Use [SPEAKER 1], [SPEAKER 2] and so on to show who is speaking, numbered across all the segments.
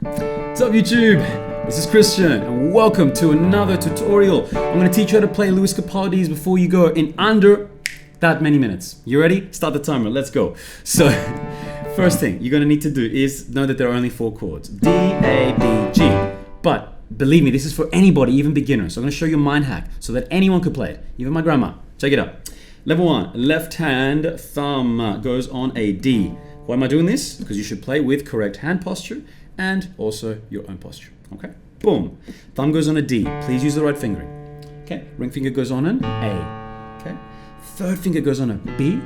[SPEAKER 1] What's up YouTube? This is Christian and welcome to another tutorial. I'm going to teach you how to play Lewis Capaldi's Before You Go in under that many minutes. You ready? Start the timer. Let's go. So, first thing you're going to need to do is know that there are only 4 chords. D, A, B, G. But believe me, this is for anybody, even beginners. So I'm going to show you a mind hack so that anyone could play it, even my grandma. Check it out. Level 1, left hand thumb goes on a D. Why am I doing this? Because you should play with correct hand posture and also your own posture. Okay? Boom. Thumb goes on a D. Please use the right fingering. Okay? Ring finger goes on an A. Okay? Third finger goes on a B.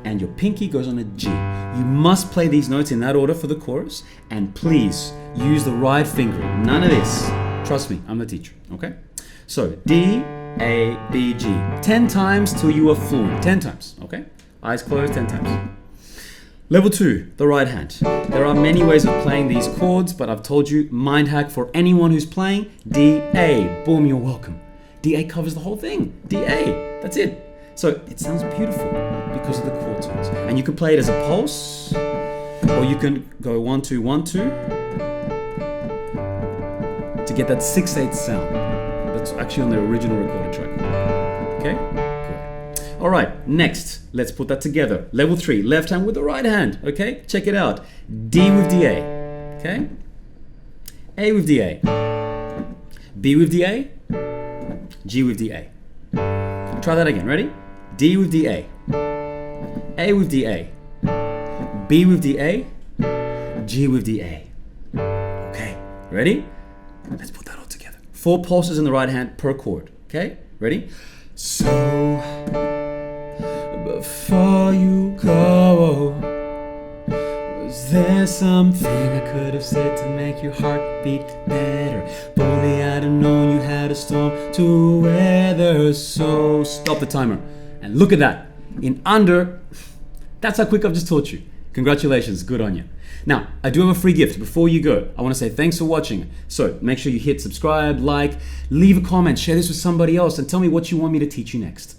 [SPEAKER 1] And your pinky goes on a G. You must play these notes in that order for the chorus. And please use the right fingering. None of this. Trust me, I'm the teacher. Okay? So D, A, B, G. 10 times till you are fluent. 10 times. Okay? Eyes closed 10 times. Level 2, the right hand. There are many ways of playing these chords, but I've told you, mind hack for anyone who's playing, D, A. Boom, you're welcome. D, A covers the whole thing. D, A. That's it. So it sounds beautiful because of the chord tones. And you can play it as a pulse, or you can go 1, 2, 1, 2 to get that 6/8 sound. That's actually on the original recorded track. Okay? All right, next, let's put that together. Level 3, left hand with the right hand, okay? Check it out. D with the A, okay? A with the A. B with the A. G with the A. Try that again, ready? D with the A. A with the A. B with the A. G with the A. Okay, ready? Let's put that all together. 4 pulses in the right hand per chord, okay? Ready? So, before you go, was there something I could have said to make your heart beat better? If only I'd have known you had a storm to weather. So stop the timer and look at that. In under, that's how quick I've just taught you. Congratulations, good on you. Now, I do have a free gift before you go. I want to say thanks for watching. So make sure you hit subscribe, like, leave a comment, share this with somebody else, and tell me what you want me to teach you next.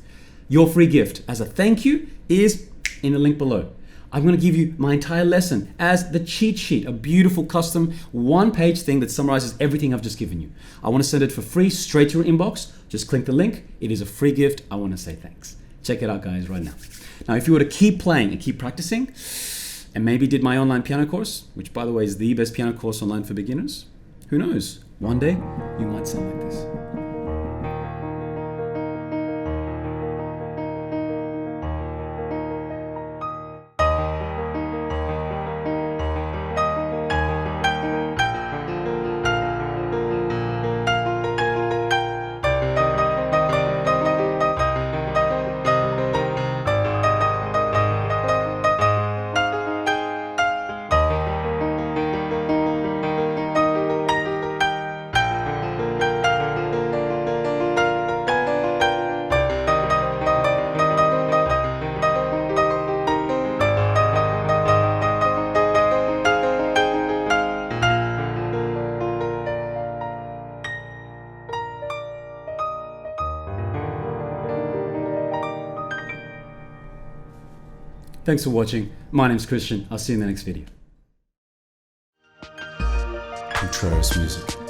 [SPEAKER 1] Your free gift as a thank you is in the link below. I'm going to give you my entire lesson as the cheat sheet, a beautiful custom 1-page thing that summarizes everything I've just given you. I want to send it for free straight to your inbox. Just click the link. It is a free gift. I want to say thanks. Check it out, guys, right now. Now, if you were to keep playing and keep practicing, and maybe did my online piano course, which by the way is the best piano course online for beginners, who knows? One day you might sound like this. Thanks for watching. My name's Christian. I'll see you in the next video. Contreras Music.